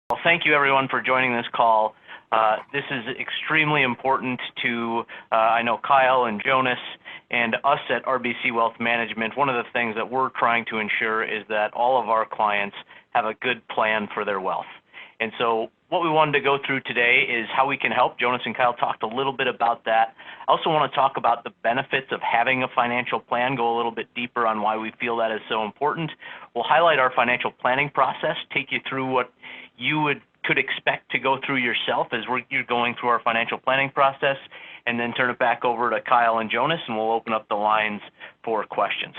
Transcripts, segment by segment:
Well, thank you everyone for joining this call. This is extremely important to, I know, Kyle and Jonas and us at RBC Wealth Management. One of the things that we're trying to ensure is that all of our clients have a good plan for their wealth. And so what we wanted to go through today is how we can help. Jonas and Kyle talked a little bit about that. I also want to talk about the benefits of having a financial plan, go a little bit deeper on why we feel that is so important. We'll highlight our financial planning process, take you through what you could expect to go through yourself as you're going through our financial planning process, and then turn it back over to Kyle and Jonas, and we'll open up the lines for questions.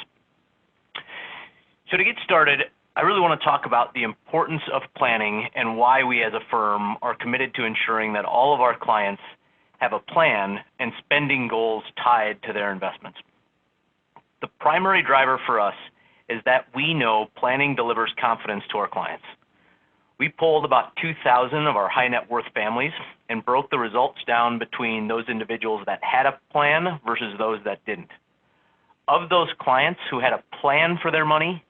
So to get started, I really want to talk about the importance of planning and why we as a firm are committed to ensuring that all of our clients have a plan and spending goals tied to their investments. The primary driver for us is that we know planning delivers confidence to our clients. We polled about 2,000 of our high net worth families and broke the results down between those individuals that had a plan versus those that didn't. Of those clients who had a plan for their money,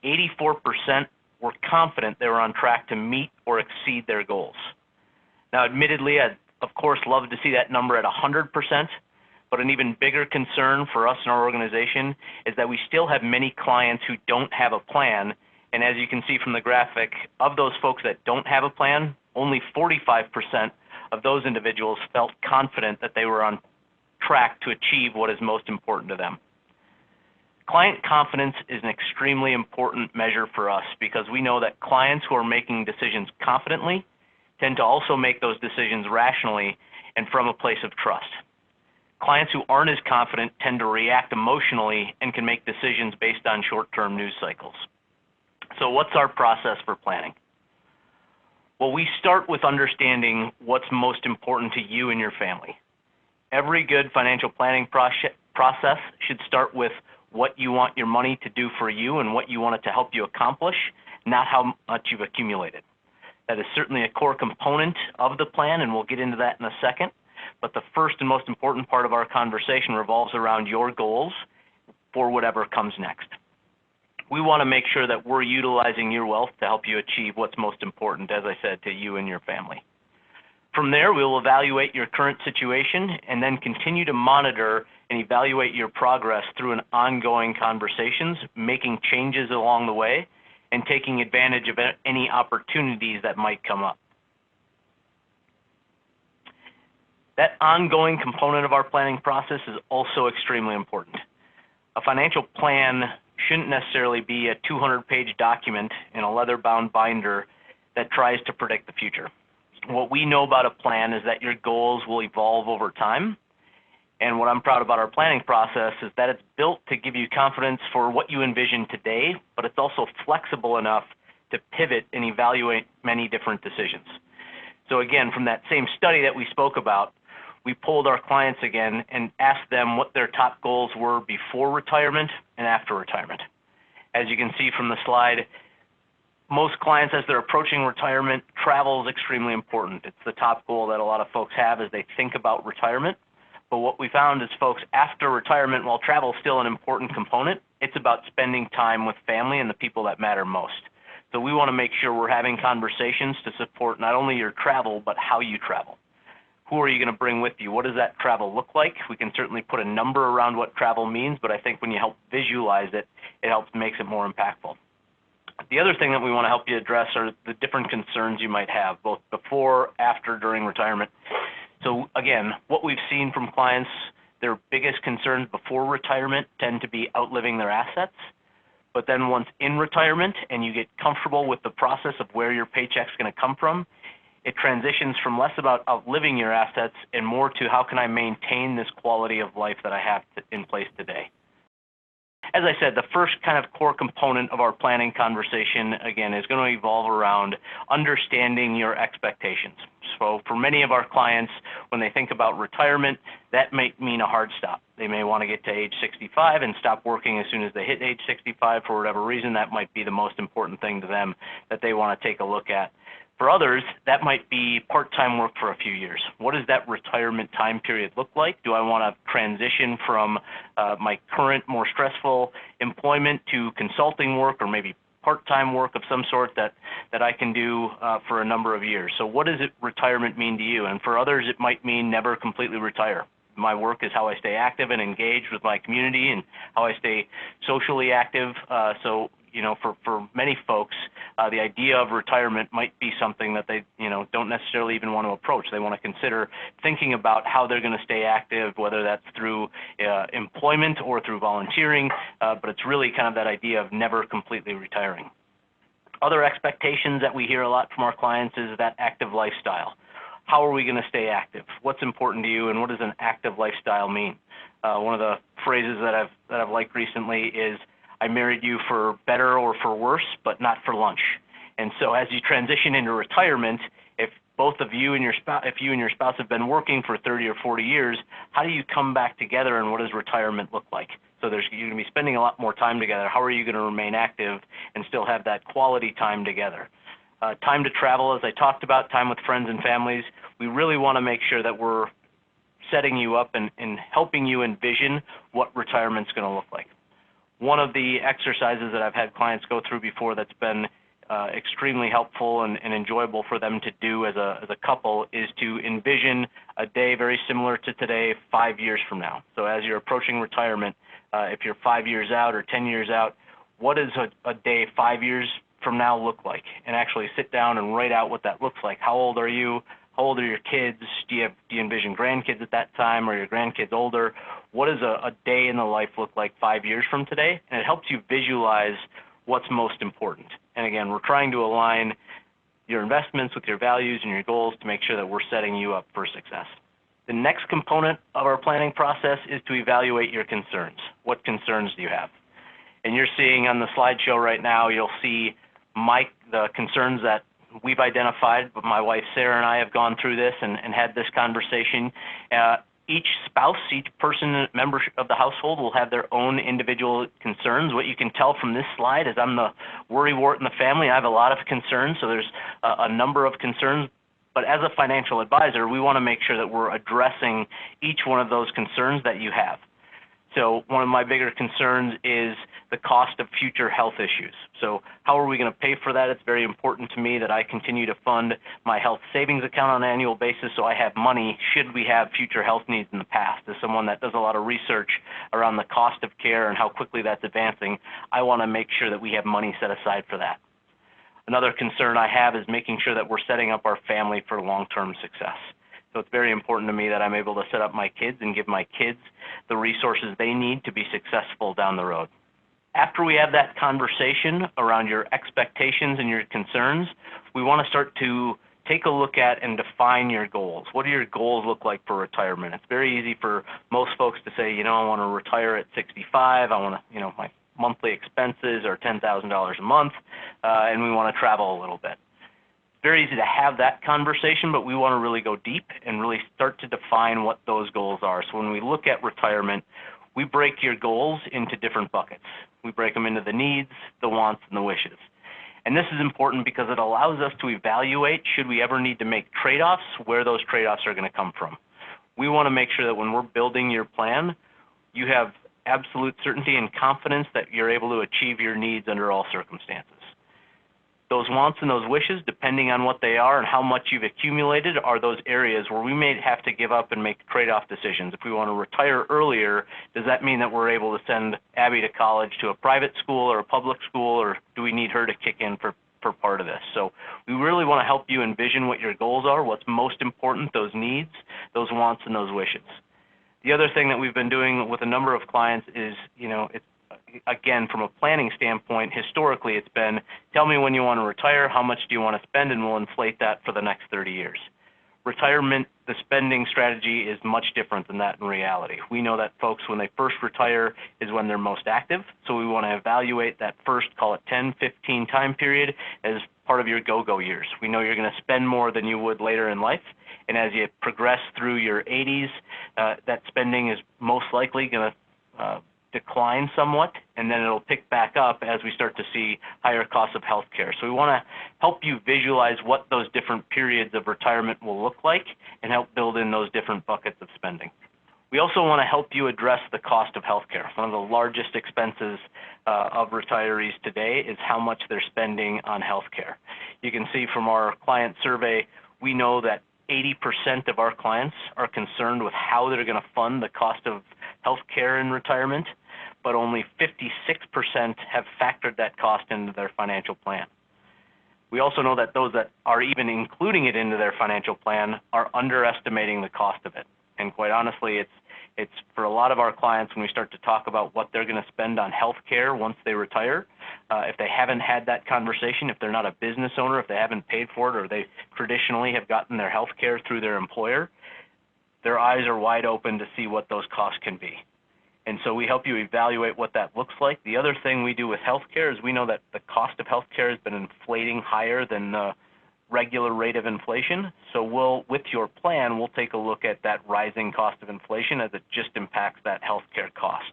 84% were confident they were on track to meet or exceed their goals. Now, admittedly, I'd of course love to see that number at 100%, but an even bigger concern for us in our organization is that we still have many clients who don't have a plan. And as you can see from the graphic, of those folks that don't have a plan, only 45% of those individuals felt confident that they were on track to achieve what is most important to them. Client confidence is an extremely important measure for us because we know that clients who are making decisions confidently tend to also make those decisions rationally and from a place of trust. Clients who aren't as confident tend to react emotionally and can make decisions based on short-term news cycles. So what's our process for planning? Well, we start with understanding what's most important to you and your family. Every good financial planning process should start with what you want your money to do for you and what you want it to help you accomplish, not how much you've accumulated. That is certainly a core component of the plan, and we'll get into that in a second. But the first and most important part of our conversation revolves around your goals for whatever comes next. We want to make sure that we're utilizing your wealth to help you achieve what's most important, as I said, to you and your family. From there, we'll evaluate your current situation and then continue to monitor and evaluate your progress through an ongoing conversations, making changes along the way, and taking advantage of any opportunities that might come up. That ongoing component of our planning process is also extremely important. A financial plan shouldn't necessarily be a 200-page document in a leather-bound binder that tries to predict the future. What we know about a plan is that your goals will evolve over time. And what I'm proud about our planning process is that it's built to give you confidence for what you envision today, but it's also flexible enough to pivot and evaluate many different decisions. So again, from that same study that we spoke about, we polled our clients again and asked them what their top goals were before retirement and after retirement. As you can see from the slide, most clients, as they're approaching retirement, travel is extremely important. It's the top goal that a lot of folks have as they think about retirement. But what we found is folks after retirement, while travel is still an important component, it's about spending time with family and the people that matter most. So we want to make sure we're having conversations to support not only your travel, but how you travel. Who are you going to bring with you? What does that travel look like? We can certainly put a number around what travel means, but I think when you help visualize it, makes it more impactful. The other thing that we want to help you address are the different concerns you might have, both before, after, during retirement. So again, what we've seen from clients, their biggest concerns before retirement tend to be outliving their assets. But then once in retirement and you get comfortable with the process of where your paycheck's going to come from, it transitions from less about outliving your assets and more to how can I maintain this quality of life that I have in place today. As I said, the first kind of core component of our planning conversation, again, is going to evolve around understanding your expectations. So for many of our clients, when they think about retirement, that might mean a hard stop. They may want to get to age 65 and stop working as soon as they hit age 65 for whatever reason. That might be the most important thing to them that they want to take a look at. For others, that might be part-time work for a few years. What does that retirement time period look like? Do I want to transition from my current, more stressful employment to consulting work or maybe part-time work of some sort that I can do for a number of years. So what does retirement mean to you? And for others, it might mean never completely retire. My work is how I stay active and engaged with my community and how I stay socially active. So, for many folks, the idea of retirement might be something that they, don't necessarily even want to approach. They want to consider thinking about how they're going to stay active, whether that's through employment or through volunteering, but it's really kind of that idea of never completely retiring. Other expectations that we hear a lot from our clients is that active lifestyle. How are we going to stay active? What's important to you, and what does an active lifestyle mean? One of the phrases that I've liked recently is, "I married you for better or for worse, but not for lunch." And so, as you transition into retirement, if both of you and your spouse have been working for 30 or 40 years, how do you come back together, and what does retirement look like? So you're going to be spending a lot more time together. How are you going to remain active and still have that quality time together? Time to travel, as I talked about, time with friends and families. We really want to make sure that we're setting you up and helping you envision what retirement's going to look like. One of the exercises that I've had clients go through before that's been extremely helpful and enjoyable for them to do as a couple is to envision a day very similar to today 5 years from now. So as you're approaching retirement, if you're 5 years out or 10 years out, what does a day 5 years from now look like? And actually sit down and write out what that looks like. How old are you? How old are your kids? Do you envision grandkids at that time? Are your grandkids older? What does a day in the life look like 5 years from today? And it helps you visualize what's most important. And again, we're trying to align your investments with your values and your goals to make sure that we're setting you up for success. The next component of our planning process is to evaluate your concerns. What concerns do you have? And you're seeing on the slideshow right now, you'll see the concerns that we've identified, but my wife Sarah and I have gone through this and had this conversation. Each spouse, each person, member of the household will have their own individual concerns. What you can tell from this slide is I'm the worrywart in the family. I have a lot of concerns, so there's a number of concerns. But as a financial advisor, we want to make sure that we're addressing each one of those concerns that you have. So one of my bigger concerns is the cost of future health issues. So how are we going to pay for that? It's very important to me that I continue to fund my health savings account on an annual basis so I have money should we have future health needs in the past. As someone that does a lot of research around the cost of care and how quickly that's advancing, I want to make sure that we have money set aside for that. Another concern I have is making sure that we're setting up our family for long-term success. So it's very important to me that I'm able to set up my kids and give my kids the resources they need to be successful down the road. After we have that conversation around your expectations and your concerns, we want to start to take a look at and define your goals. What do your goals look like for retirement? It's very easy for most folks to say, I want to retire at 65. I want to, my monthly expenses are $10,000 a month, and we want to travel a little bit. Very easy to have that conversation, but we want to really go deep and really start to define what those goals are. So when we look at retirement, we break your goals into different buckets. We break them into the needs, the wants, and the wishes. And this is important because it allows us to evaluate, should we ever need to make trade-offs, where those trade-offs are going to come from. We want to make sure that when we're building your plan, you have absolute certainty and confidence that you're able to achieve your needs under all circumstances. Those wants and those wishes, depending on what they are and how much you've accumulated, are those areas where we may have to give up and make trade-off decisions. If we want to retire earlier, does that mean that we're able to send Abby to college to a private school or a public school, or do we need her to kick in for part of this? So we really want to help you envision what your goals are, what's most important, those needs, those wants, and those wishes. The other thing that we've been doing with a number of clients is, again, from a planning standpoint, historically it's been, tell me when you want to retire, how much do you want to spend, and we'll inflate that for the next 30 years. Retirement, the spending strategy is much different than that in reality. We know that folks, when they first retire, is when they're most active, so we want to evaluate that first, call it 10, 15 time period as part of your go-go years. We know you're going to spend more than you would later in life, and as you progress through your 80s, that spending is most likely going to decline somewhat, and then it'll pick back up as we start to see higher costs of health care. So we want to help you visualize what those different periods of retirement will look like and help build in those different buckets of spending. We also also want to help you address the cost of healthcare. One of the largest expenses of retirees today is how much they're spending on healthcare. You can see from our client survey, we know that 80% of our clients are concerned with how they're going to fund the cost of healthcare in retirement, but only 56% have factored that cost into their financial plan. We also know that those that are even including it into their financial plan are underestimating the cost of it. And quite honestly, it's for a lot of our clients, when we start to talk about what they're going to spend on health care once they retire, if they haven't had that conversation, if they're not a business owner, if they haven't paid for it, or they traditionally have gotten their health care through their employer, their eyes are wide open to see what those costs can be. And so we help you evaluate what that looks like. The other thing we do with healthcare is we know that the cost of healthcare has been inflating higher than the regular rate of inflation. So with your plan, we'll take a look at that rising cost of inflation as it just impacts that healthcare cost.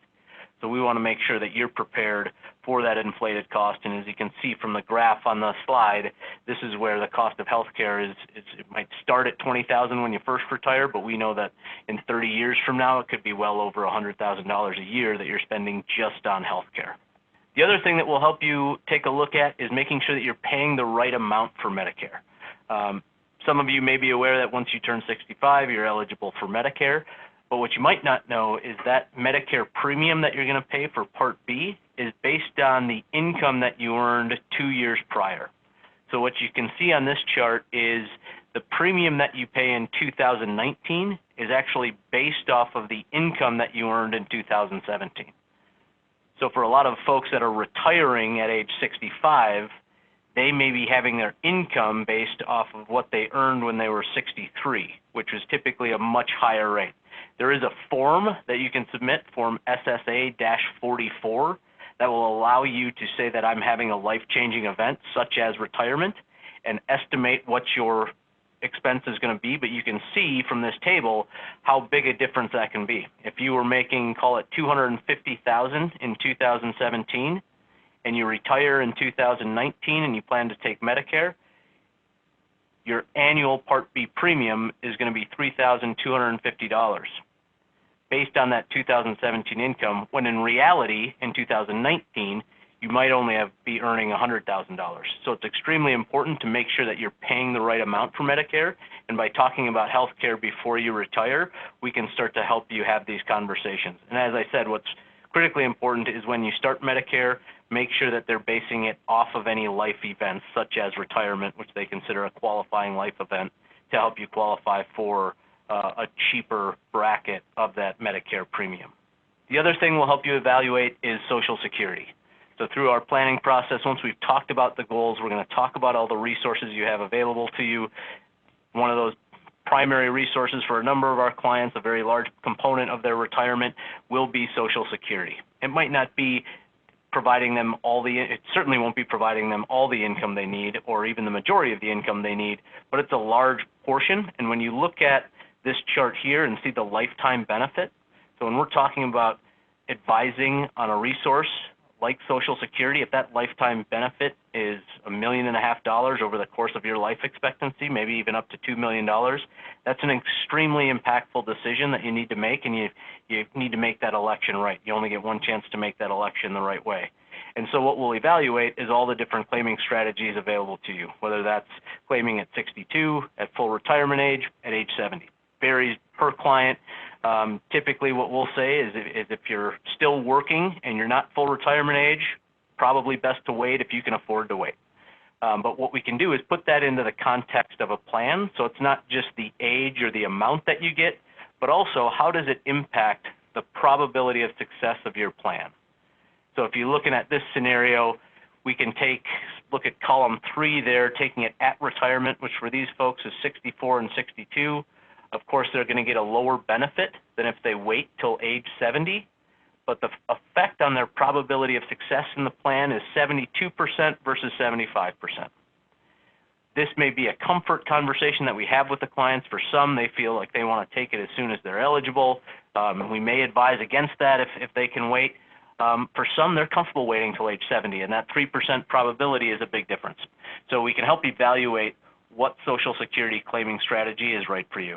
So we want to make sure that you're prepared for that inflated cost. And as you can see from the graph on the slide, this is where the cost of healthcare is. It might start at $20,000 when you first retire, but we know that in 30 years from now, it could be well over $100,000 a year that you're spending just on healthcare. The other thing that will help you take a look at is making sure that you're paying the right amount for Medicare. Some of you may be aware that once you turn 65, you're eligible for Medicare. But what you might not know is that Medicare premium that you're going to pay for Part B is based on the income that you earned 2 years prior. So what you can see on this chart is the premium that you pay in 2019 is actually based off of the income that you earned in 2017. So for a lot of folks that are retiring at age 65, they may be having their income based off of what they earned when they were 63, which was typically a much higher rate. There is a form that you can submit, Form SSA-44, that will allow you to say that I'm having a life-changing event, such as retirement, and estimate what your expense is going to be. But you can see from this table how big a difference that can be. If you were making, call it $250,000 in 2017, and you retire in 2019 and you plan to take Medicare, your annual Part B premium is going to be $3,250 based on that 2017 income, when in reality, in 2019, you might only be earning $100,000. So it's extremely important to make sure that you're paying the right amount for Medicare. And by talking about health care before you retire, we can start to help you have these conversations. And as I said, what's critically important is when you start Medicare, make sure that they're basing it off of any life events, such as retirement, which they consider a qualifying life event, to help you qualify for a cheaper bracket of that Medicare premium. The other thing we'll help you evaluate is Social Security. So through our planning process, once we've talked about the goals, we're going to talk about all the resources you have available to you. One of those primary resources for a number of our clients, a very large component of their retirement, will be Social Security. It might not be providing them it certainly won't be providing them all the income they need, or even the majority of the income they need, but it's a large portion. And when you look at this chart here and see the lifetime benefit, so when we're talking about advising on a resource like Social Security, if that lifetime benefit is $1.5 million over the course of your life expectancy, maybe even up to $2 million, that's an extremely impactful decision that you need to make, and you need to make that election right. You only get one chance to make that election the right way. And so what we'll evaluate is all the different claiming strategies available to you, whether that's claiming at 62, at full retirement age, at age 70. Varies per client. Typically what we'll say is if you're still working and you're not full retirement age, probably best to wait if you can afford to wait. But what we can do is put that into the context of a plan. So it's not just the age or the amount that you get, but also how does it impact the probability of success of your plan. So if you're looking at this scenario, we can look at column 3 there, taking it at retirement, which for these folks is 64 and 62. Of course, they're going to get a lower benefit than if they wait till age 70, but the effect on their probability of success in the plan is 72% versus 75%. This may be a comfort conversation that we have with the clients. For some, they feel like they want to take it as soon as they're eligible. We may advise against that if they can wait. For some, they're comfortable waiting till age 70, and that 3% probability is a big difference. So we can help evaluate what Social Security claiming strategy is right for you.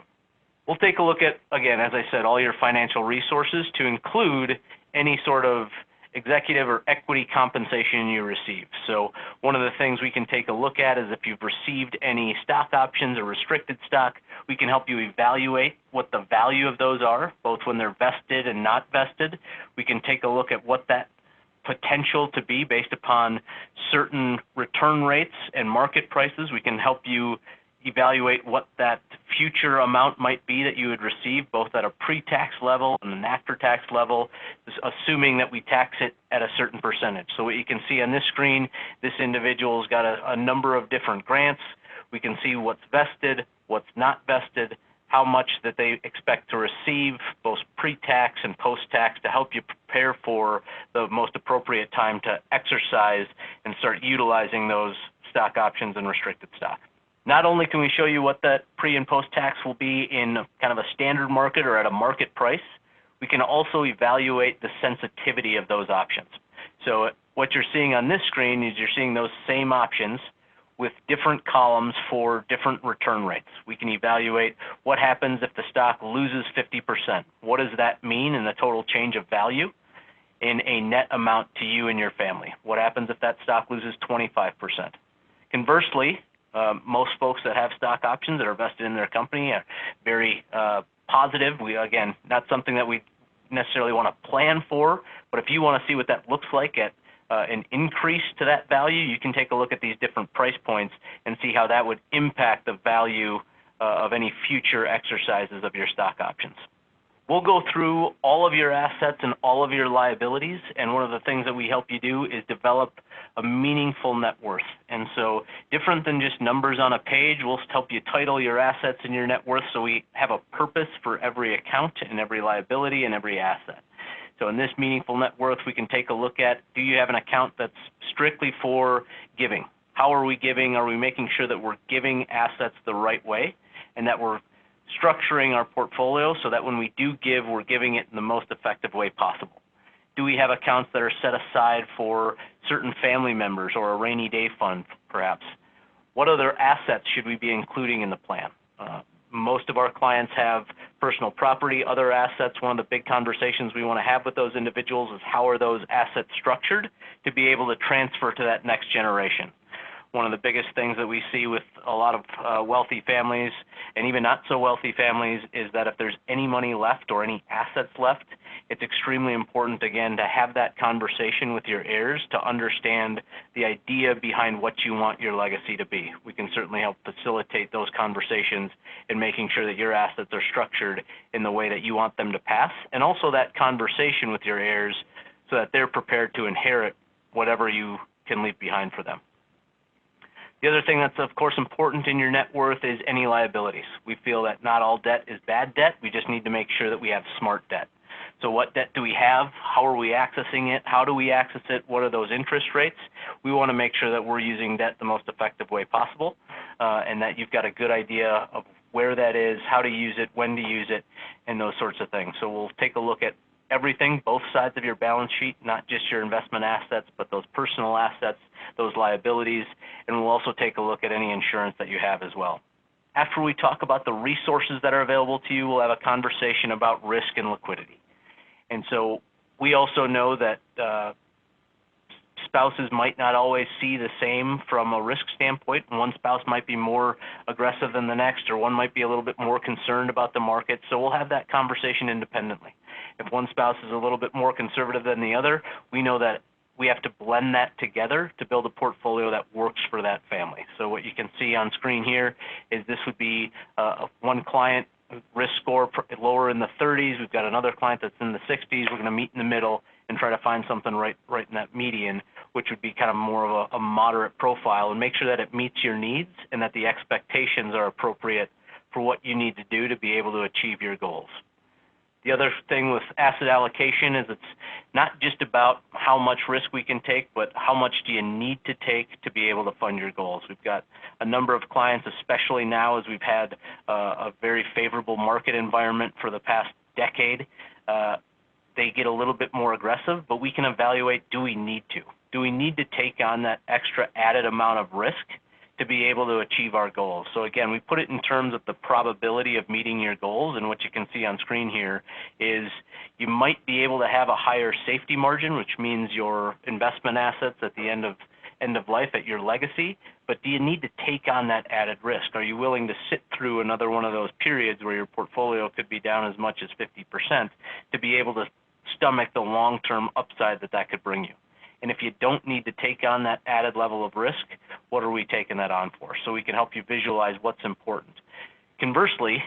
We'll take a look at, again, as I said, all your financial resources to include any sort of executive or equity compensation you receive. So one of the things we can take a look at is if you've received any stock options or restricted stock, we can help you evaluate what the value of those are, both when they're vested and not vested. We can take a look at what that potential to be based upon certain return rates and market prices. We can help you evaluate what that future amount might be that you would receive, both at a pre-tax level and an after-tax level, assuming that we tax it at a certain percentage. So what you can see on this screen, this individual's got a number of different grants. We can see what's vested, what's not vested, how much that they expect to receive, both pre-tax and post-tax, to help you prepare for the most appropriate time to exercise and start utilizing those stock options and restricted stock. Not only can we show you what that pre and post tax will be in kind of a standard market or at a market price, we can also evaluate the sensitivity of those options. So what you're seeing on this screen is you're seeing those same options with different columns for different return rates. We can evaluate what happens if the stock loses 50%. What does that mean in the total change of value in a net amount to you and your family? What happens if that stock loses 25%? Conversely, most folks that have stock options that are vested in their company are very positive. Again, not something that we necessarily want to plan for, but if you want to see what that looks like at an increase to that value, you can take a look at these different price points and see how that would impact the value of any future exercises of your stock options. We'll go through all of your assets and all of your liabilities, and one of the things that we help you do is develop a meaningful net worth. And so different than just numbers on a page, we'll help you title your assets and your net worth so we have a purpose for every account and every liability and every asset. So in this meaningful net worth, we can take a look at, do you have an account that's strictly for giving? How are we giving? Are we making sure that we're giving assets the right way and that we're structuring our portfolio so that when we do give, we're giving it in the most effective way possible? Do we have accounts that are set aside for certain family members or a rainy day fund, perhaps? What other assets should we be including in the plan? Most of our clients have personal property, other assets. One of the big conversations we want to have with those individuals is how are those assets structured to be able to transfer to that next generation. One of the biggest things that we see with a lot of wealthy families and even not so wealthy families is that if there's any money left or any assets left, it's extremely important, again, to have that conversation with your heirs to understand the idea behind what you want your legacy to be. We can certainly help facilitate those conversations in making sure that your assets are structured in the way that you want them to pass, and also that conversation with your heirs so that they're prepared to inherit whatever you can leave behind for them. The other thing that's, of course, important in your net worth is any liabilities. We feel that not all debt is bad debt. We just need to make sure that we have smart debt. So what debt do we have? How are we accessing it? How do we access it? What are those interest rates? We want to make sure that we're using debt the most effective way possible and that you've got a good idea of where that is, how to use it, when to use it, and those sorts of things. So we'll take a look at everything, both sides of your balance sheet, not just your investment assets, but those personal assets, those liabilities, and we'll also take a look at any insurance that you have as well. After we talk about the resources that are available to you, we'll have a conversation about risk and liquidity. And so we also know that spouses might not always see the same from a risk standpoint. One spouse might be more aggressive than the next, or one might be a little bit more concerned about the market. So we'll have that conversation independently. If one spouse is a little bit more conservative than the other, we know that we have to blend that together to build a portfolio that works for that family. So what you can see on screen here is this would be one client risk score lower in the 30s. We've got another client that's in the 60s. We're going to meet in the middle and try to find something right in that median, which would be kind of more of a moderate profile, and make sure that it meets your needs and that the expectations are appropriate for what you need to do to be able to achieve your goals. The other thing with asset allocation is it's not just about how much risk we can take, but how much do you need to take to be able to fund your goals. We've got a number of clients, especially now as we've had a very favorable market environment for the past decade. They get a little bit more aggressive, but we can evaluate, do we need to? Do we need to take on that extra added amount of risk to be able to achieve our goals. So again, we put it in terms of the probability of meeting your goals, and what you can see on screen here is you might be able to have a higher safety margin, which means your investment assets at the end of life at your legacy, but do you need to take on that added risk? Are you willing to sit through another one of those periods where your portfolio could be down as much as 50% to be able to stomach the long-term upside that could bring you? And if you don't need to take on that added level of risk, what are we taking that on for? So we can help you visualize what's important. Conversely,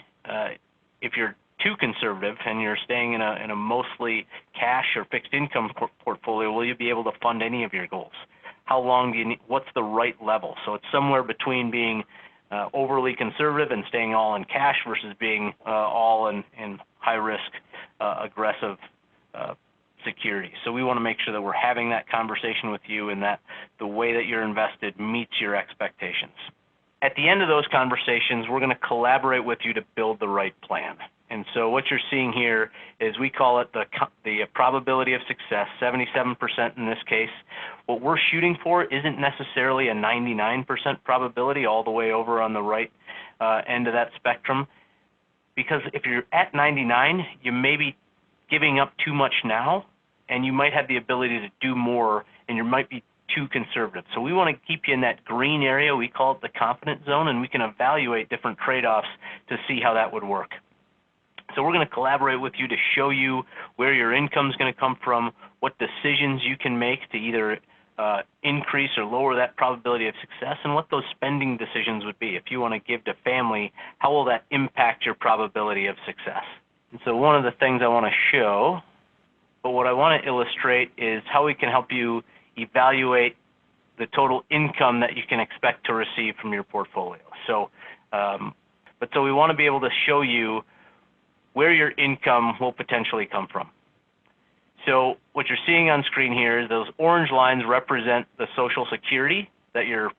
if you're too conservative and you're staying in a mostly cash or fixed income portfolio, will you be able to fund any of your goals? How long do you need? What's the right level? So it's somewhere between being overly conservative and staying all in cash versus being all in high risk, aggressive security. So we want to make sure that we're having that conversation with you and that the way that you're invested meets your expectations. At the end of those conversations, we're going to collaborate with you to build the right plan. And so what you're seeing here is we call it the probability of success, 77% in this case. What we're shooting for isn't necessarily a 99% probability all the way over on the right end of that spectrum, because if you're at 99, you may be giving up too much now, and you might have the ability to do more, and you might be too conservative. So we want to keep you in that green area. We call it the confidence zone, and we can evaluate different trade-offs to see how that would work. So we're going to collaborate with you to show you where your income is going to come from, what decisions you can make to either increase or lower that probability of success, and what those spending decisions would be. If you want to give to family, how will that impact your probability of success? And so one of the things I want to show, but what I want to illustrate is how we can help you evaluate the total income that you can expect to receive from your portfolio. So, so we want to be able to show you where your income will potentially come from. So what you're seeing on screen here is those orange lines represent the Social Security that you're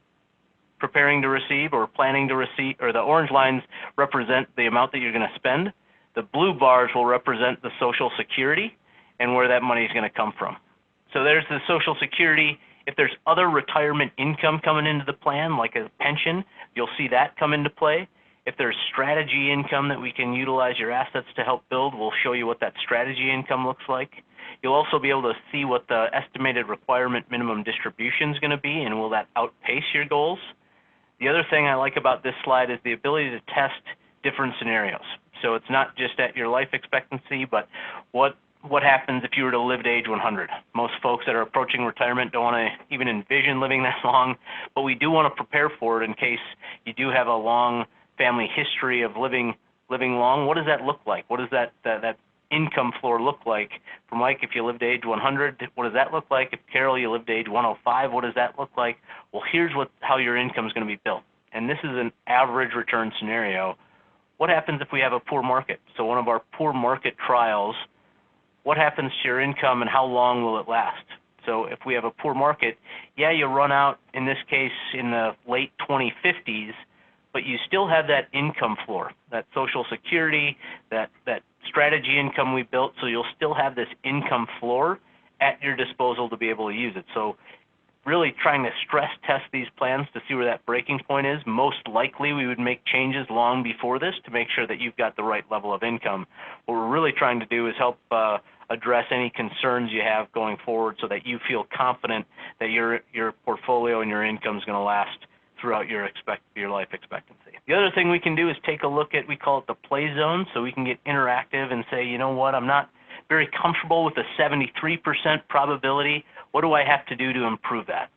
preparing to receive or planning to receive, or the orange lines represent the amount that you're going to spend. The blue bars will represent the Social Security and where that money is going to come from. So there's the Social Security. If there's other retirement income coming into the plan, like a pension, you'll see that come into play. If there's strategy income that we can utilize your assets to help build, we'll show you what that strategy income looks like. You'll also be able to see what the estimated requirement minimum distribution is going to be, and will that outpace your goals. The other thing I like about this slide is the ability to test different scenarios. So it's not just at your life expectancy, but what happens if you were to live to age 100? Most folks that are approaching retirement don't want to even envision living that long, but we do want to prepare for it in case you do have a long family history of living long. What does that look like? What does that income floor look like? For Mike, if you lived to age 100, what does that look like? If Carol, you lived to age 105, what does that look like? Well, here's how your income is going to be built. And this is an average return scenario. What happens if we have a poor market? So one of our poor market trials, what happens to your income and how long will it last? So if we have a poor market, yeah, you run out, in this case, in the late 2050s, but you still have that income floor, that Social Security, that strategy income we built, so you'll still have this income floor at your disposal to be able to use it. So really trying to stress test these plans to see where that breaking point is. Most likely we would make changes long before this to make sure that you've got the right level of income. What we're really trying to do is help address any concerns you have going forward so that you feel confident that your portfolio and your income is going to last throughout your life expectancy. The other thing we can do is take a look at, we call it the play zone, so we can get interactive and say, you know what, I'm not very comfortable with the 73% probability. What do I have to do to improve that?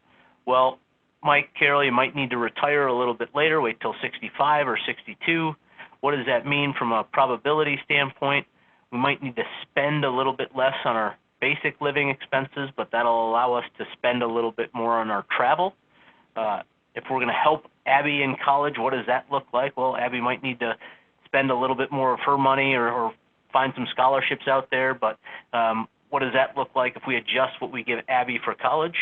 Well, Mike, Carol, you might need to retire a little bit later, wait till 65 or 62. What does that mean from a probability standpoint? We might need to spend a little bit less on our basic living expenses, but that'll allow us to spend a little bit more on our travel. If we're going to help Abby in college, what does that look like? Well, Abby might need to spend a little bit more of her money or find some scholarships out there, but what does that look like if we adjust what we give Abby for college?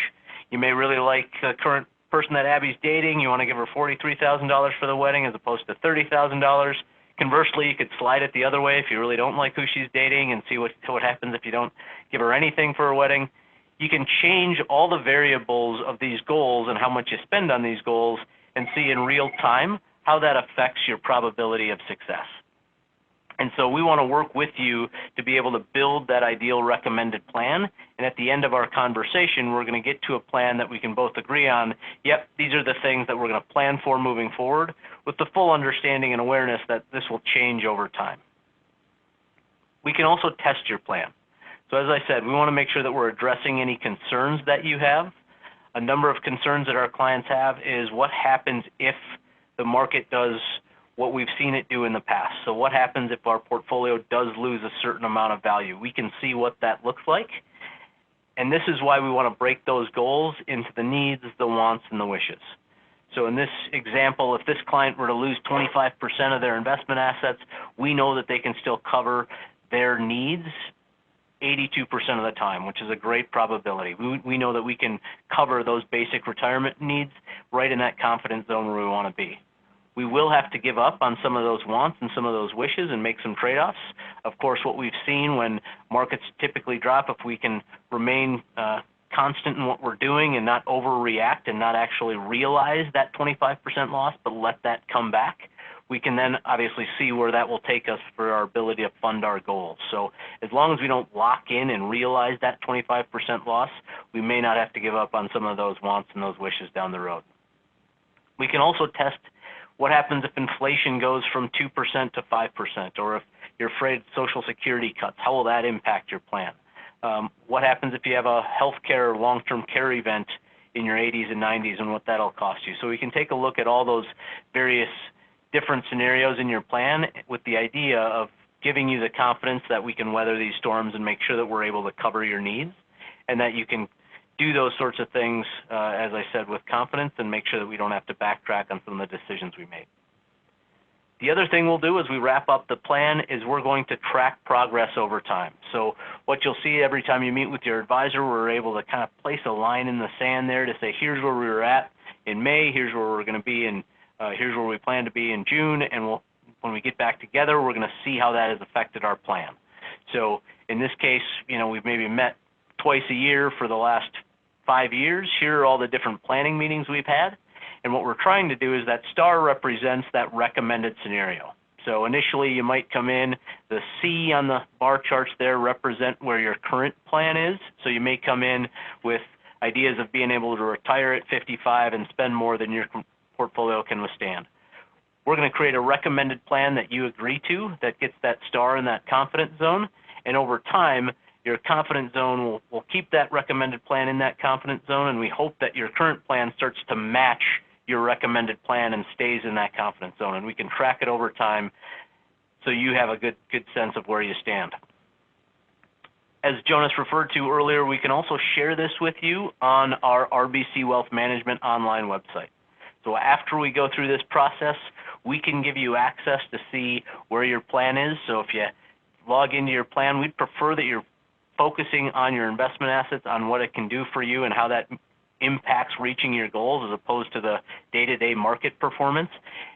You may really like the current person that Abby's dating. You want to give her $43,000 for the wedding as opposed to $30,000. Conversely, you could slide it the other way if you really don't like who she's dating and see what happens if you don't give her anything for her wedding. You can change all the variables of these goals and how much you spend on these goals and see in real time how that affects your probability of success. And so we want to work with you to be able to build that ideal recommended plan. And at the end of our conversation, we're going to get to a plan that we can both agree on, yep, these are the things that we're going to plan for moving forward, with the full understanding and awareness that this will change over time. We can also test your plan. So as I said, we want to make sure that we're addressing any concerns that you have. A number of concerns that our clients have is what happens if the market does what we've seen it do in the past. So what happens if our portfolio does lose a certain amount of value? We can see what that looks like. And this is why we want to break those goals into the needs, the wants, and the wishes. So in this example, if this client were to lose 25% of their investment assets, we know that they can still cover their needs 82% of the time, which is a great probability. We know that we can cover those basic retirement needs right in that confidence zone where we want to be. We will have to give up on some of those wants and some of those wishes and make some trade-offs. Of course, what we've seen when markets typically drop, if we can remain constant in what we're doing and not overreact and not actually realize that 25% loss, but let that come back, we can then obviously see where that will take us for our ability to fund our goals. So as long as we don't lock in and realize that 25% loss, we may not have to give up on some of those wants and those wishes down the road. We can also test what happens if inflation goes from 2% to 5%, or if you're afraid of Social Security cuts, how will that impact your plan? What happens if you have a healthcare or long-term care event in your 80s and 90s and what that'll cost you? So we can take a look at all those various different scenarios in your plan with the idea of giving you the confidence that we can weather these storms and make sure that we're able to cover your needs, and that you can do those sorts of things, as I said, with confidence, and make sure that we don't have to backtrack on some of the decisions we made. The other thing we'll do as we wrap up the plan is we're going to track progress over time. So what you'll see every time you meet with your advisor, we're able to kind of place a line in the sand there to say, here's where we were at in May, here's where we're going to be in, here's where we plan to be in June, and when we get back together, we're going to see how that has affected our plan. So in this case, we've maybe met twice a year for the last 5 years. Here are all the different planning meetings we've had. And what we're trying to do is that star represents that recommended scenario. So initially you might come in, the C on the bar charts there represent where your current plan is. So you may come in with ideas of being able to retire at 55 and spend more than your portfolio can withstand. We're going to create a recommended plan that you agree to that gets that star in that confidence zone. And over time, your confidence zone will keep that recommended plan in that confidence zone, and we hope that your current plan starts to match your recommended plan and stays in that confidence zone. And we can track it over time so you have a good sense of where you stand. As Jonas referred to earlier, we can also share this with you on our RBC Wealth Management online website. So after we go through this process, we can give you access to see where your plan is. So if you log into your plan, we'd prefer that you're focusing on your investment assets, on what it can do for you and how that impacts reaching your goals as opposed to the day-to-day market performance.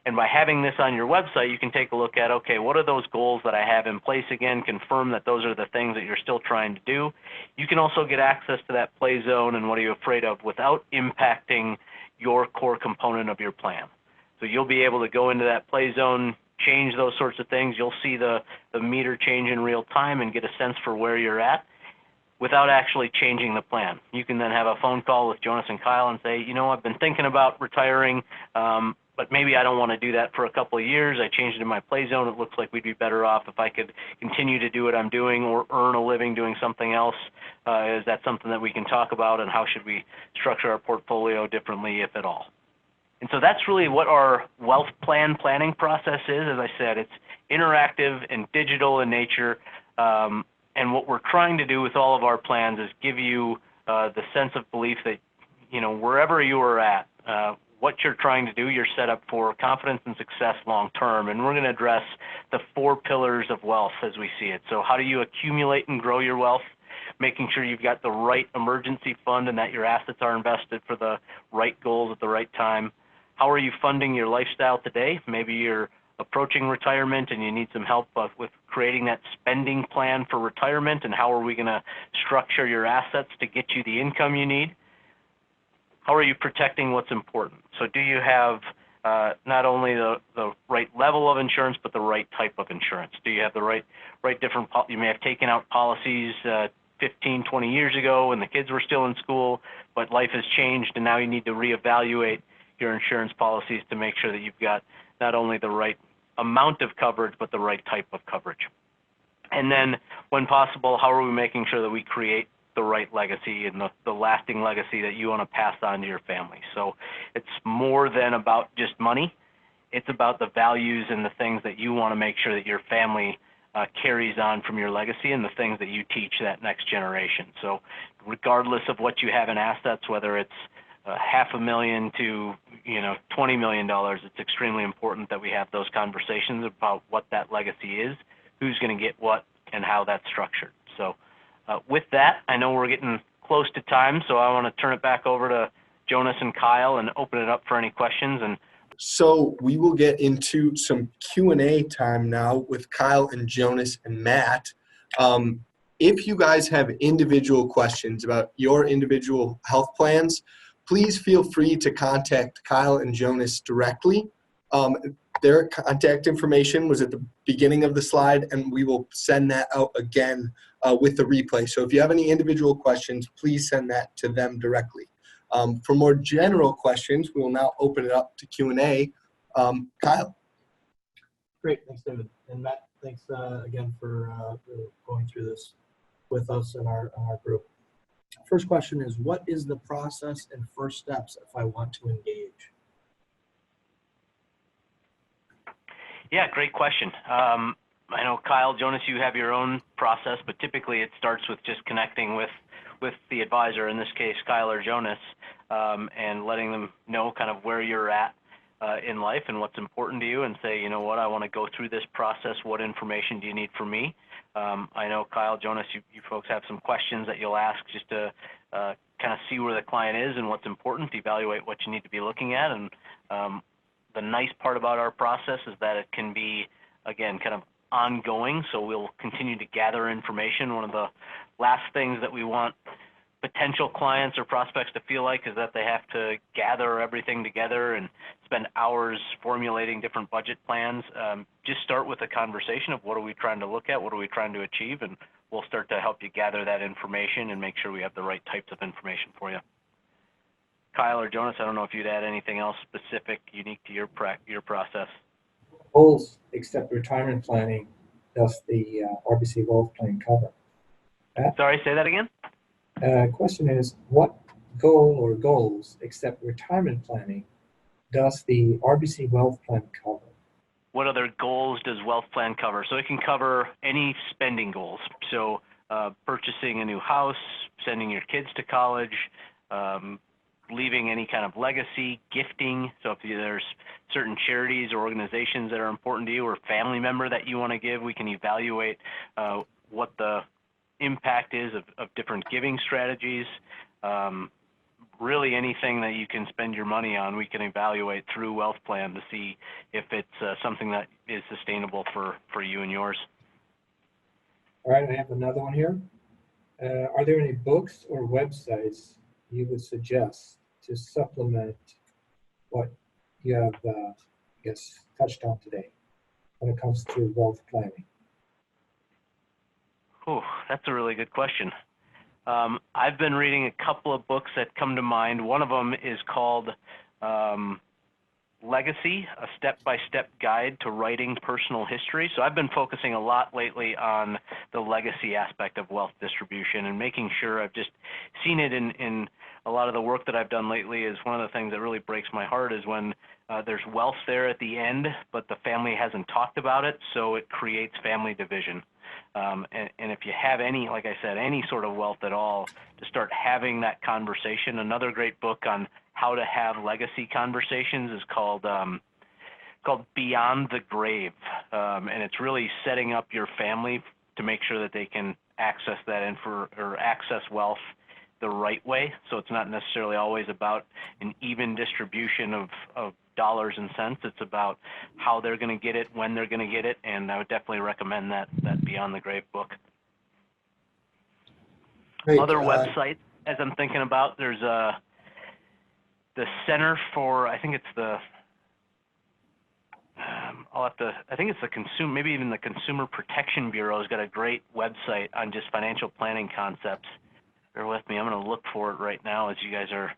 And by having this on your website, you can take a look at, okay, what are those goals that I have in place again, confirm that those are the things that you're still trying to do. You can also get access to that play zone and what are you afraid of without impacting your core component of your plan. So you'll be able to go into that play zone, change those sorts of things. You'll see the meter change in real time and get a sense for where you're at without actually changing the plan. You can then have a phone call with Jonas and Kyle and say, I've been thinking about retiring, but maybe I don't want to do that for a couple of years. I changed it in my play zone. It looks like we'd be better off if I could continue to do what I'm doing or earn a living doing something else. Is that something that we can talk about, and how should we structure our portfolio differently, if at all? And so that's really what our wealth plan planning process is. As I said, it's interactive and digital in nature. And what we're trying to do with all of our plans is give you the sense of belief that, wherever you are at, what you're trying to do, you're set up for confidence and success long term. And we're going to address the 4 pillars of wealth as we see it. So how do you accumulate and grow your wealth? Making sure you've got the right emergency fund and that your assets are invested for the right goals at the right time. How are you funding your lifestyle today? Maybe you're approaching retirement and you need some help with creating that spending plan for retirement, and how are we going to structure your assets to get you the income you need? how are you protecting what's important? So do you have not only the right level of insurance, but the right type of insurance? Do you have the right different, you may have taken out policies 15, 20 years ago when the kids were still in school, but life has changed and now you need to reevaluate your insurance policies to make sure that you've got not only the right amount of coverage, but the right type of coverage. And then when possible, how are we making sure that we create the right legacy and the lasting legacy that you want to pass on to your family? So it's more than about just money. It's about the values and the things that you want to make sure that your family carries on from your legacy and the things that you teach that next generation. So regardless of what you have in assets, whether it's $500,000 to $20 million, it's extremely important that we have those conversations about what that legacy is, who's going to get what, and how that's structured. So with that, I know we're getting close to time, so I want to turn it back over to Jonas and Kyle and open it up for any questions. And so we will get into some Q&A time now with Kyle and Jonas and Matt. If you guys have individual questions about your individual health plans, please feel free to contact Kyle and Jonas directly. Their contact information was at the beginning of the slide, and we will send that out again with the replay. So if you have any individual questions, please send that to them directly. For more general questions, we will now open it up to Q&A. Kyle. Great, thanks, David. And Matt, thanks again for going through this with us in our group. First question is, what is the process and first steps if I want to engage? Yeah, great question. I know, Kyle, Jonas, you have your own process, but typically it starts with just connecting with the advisor, in this case, Kyle or Jonas, and letting them know kind of where you're at in life and what's important to you, and say, you know what, I want to go through this process. What information do you need from me? I know, Kyle, Jonas, you folks have some questions that you'll ask just to kind of see where the client is and what's important, evaluate what you need to be looking at. And the nice part about our process is that it can be, again, kind of ongoing, so we'll continue to gather information. One of the last things that we want potential clients or prospects to feel like is that they have to gather everything together and spend hours formulating different budget plans. Just start with a conversation of what are we trying to look at, what are we trying to achieve, and we'll start to help you gather that information and make sure we have the right types of information for you. Kyle or Jonas, I don't know if you'd add anything else specific, unique to your process. Goals except retirement planning does the RBC WealthPlan cover? Sorry, say that again? Question is, what goal or goals except retirement planning does the RBC WealthPlan cover? What other goals does WealthPlan cover? So it can cover any spending goals. So purchasing a new house, sending your kids to college, leaving any kind of legacy, gifting. So if there's certain charities or organizations that are important to you, or family member that you want to give, we can evaluate what the impact is of different giving strategies. Really anything that you can spend your money on, we can evaluate through WealthPlan to see if it's something that is sustainable for you and yours. All right, I have another one here. Are there any books or websites you would suggest to supplement what you have, I guess, touched on today when it comes to wealth planning? Oh, that's a really good question. I've been reading a couple of books that come to mind. One of them is called Legacy, a step-by-step guide to writing personal history. So I've been focusing a lot lately on the legacy aspect of wealth distribution and making sure I've just seen it in a lot of the work that I've done lately. Is one of the things that really breaks my heart is when there's wealth there at the end, but the family hasn't talked about it, so it creates family division. And if you have any, like I said, any sort of wealth at all, to start having that conversation. Another great book on how to have legacy conversations is called Beyond the Grave. And it's really setting up your family to make sure that they can access that access wealth the right way. So it's not necessarily always about an even distribution of dollars and cents. It's about how they're going to get it, when they're going to get it, and I would definitely recommend that Beyond the Grave book. Great. Other websites, as I'm thinking about, there's the Center for, I think it's the, I think it's the consumer, maybe even the Consumer Protection Bureau has got a great website on just financial planning concepts. Bear with me, I'm going to look for it right now as you guys are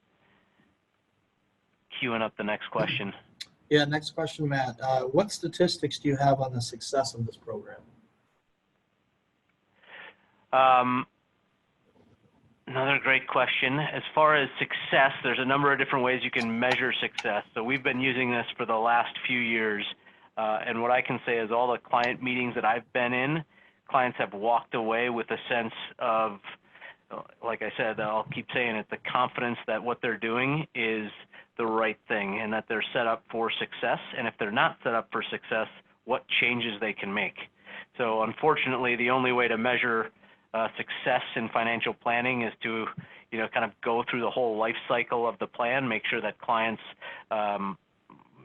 queuing up the next question. Yeah, next question, Matt. What statistics do you have on the success of this program? Another great question. As far as success, there's a number of different ways you can measure success. So we've been using this for the last few years. And what I can say is all the client meetings that I've been in, clients have walked away with a sense of, like I said, I'll keep saying it, the confidence that what they're doing is the right thing and that they're set up for success. And if they're not set up for success, what changes they can make. So unfortunately, the only way to measure success in financial planning is to, kind of go through the whole life cycle of the plan, make sure that clients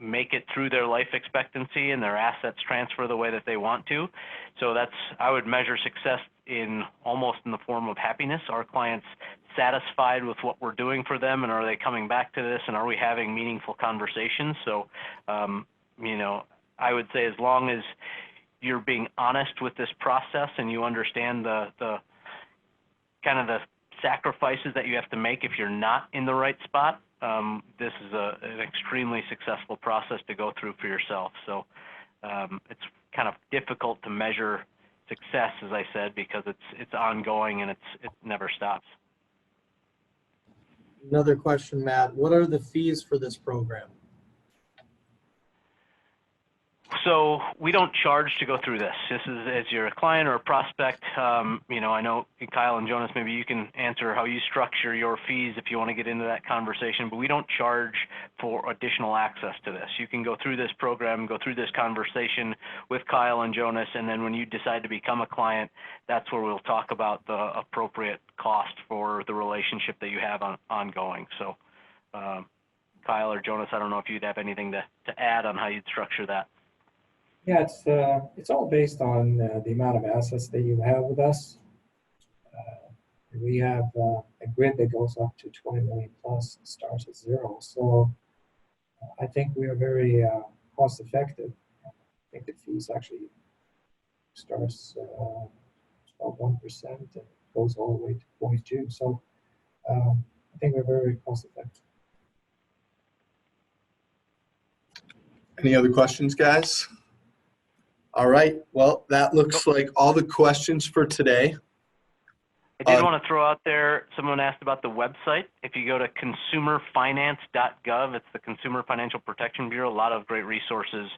make it through their life expectancy and their assets transfer the way that they want to. So I would measure success almost in the form of happiness. Are clients satisfied with what we're doing for them, and are they coming back to this, and are we having meaningful conversations? So, I would say as long as you're being honest with this process and you understand the kind of the sacrifices that you have to make if you're not in the right spot, this is an extremely successful process to go through for yourself. So it's kind of difficult to measure success, as I said, because it's ongoing and it never stops. Another question, Matt. What are the fees for this program? So we don't charge to go through this. This is, as you're a client or a prospect, I know Kyle and Jonas, maybe you can answer how you structure your fees if you want to get into that conversation, but we don't charge for additional access to this. You can go through this program, go through this conversation with Kyle and Jonas, and then when you decide to become a client, that's where we'll talk about the appropriate cost for the relationship that you have ongoing. So Kyle or Jonas, I don't know if you'd have anything to add on how you'd structure that. Yeah, it's all based on the amount of assets that you have with us. We have a grid that goes up to 20 million plus and starts at zero. So I think we are very cost effective. I think the fees actually starts about 1% and goes all the way to 0.2. So I think we're very cost effective. Any other questions, guys? All right. Well, that looks like all the questions for today. I did want to throw out there, someone asked about the website. If you go to consumerfinance.gov, it's the Consumer Financial Protection Bureau, a lot of great resources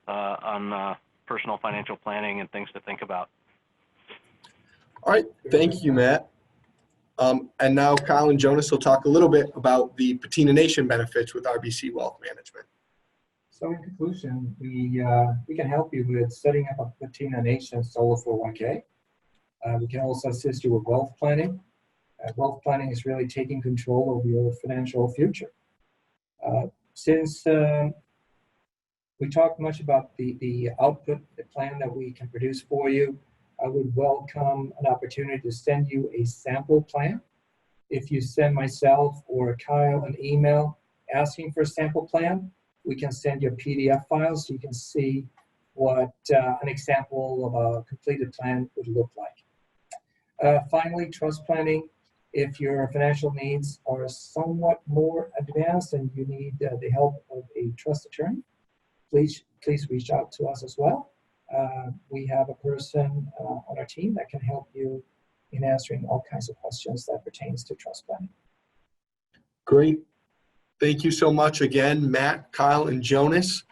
on personal financial planning and things to think about. All right. Thank you, Matt. And now Kyle and Jonas will talk a little bit about the Patina Nation benefits with RBC Wealth Management. So in conclusion, we can help you with setting up a Patina Nation solo 401k. We can also assist you with wealth planning. Wealth planning is really taking control of your financial future. Since we talked much about the output, the plan that we can produce for you, I would welcome an opportunity to send you a sample plan. If you send myself or Kyle an email asking for a sample plan, we can send you a PDF file so you can see what an example of a completed plan would look like. Finally, trust planning. If your financial needs are somewhat more advanced and you need the help of a trust attorney, please reach out to us as well. We have a person on our team that can help you in answering all kinds of questions that pertains to trust planning. Great. Thank you so much again, Matt, Kyle, and Jonas.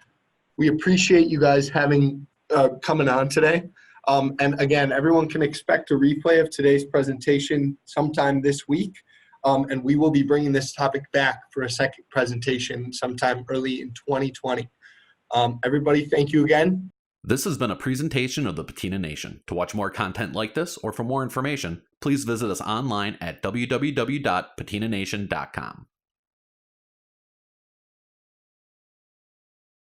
We appreciate you guys coming on today. And again, everyone can expect a replay of today's presentation sometime this week. And we will be bringing this topic back for a second presentation sometime early in 2020. Everybody, thank you again. This has been a presentation of the Patina Nation. To watch more content like this or for more information, please visit us online at www.patinanation.com.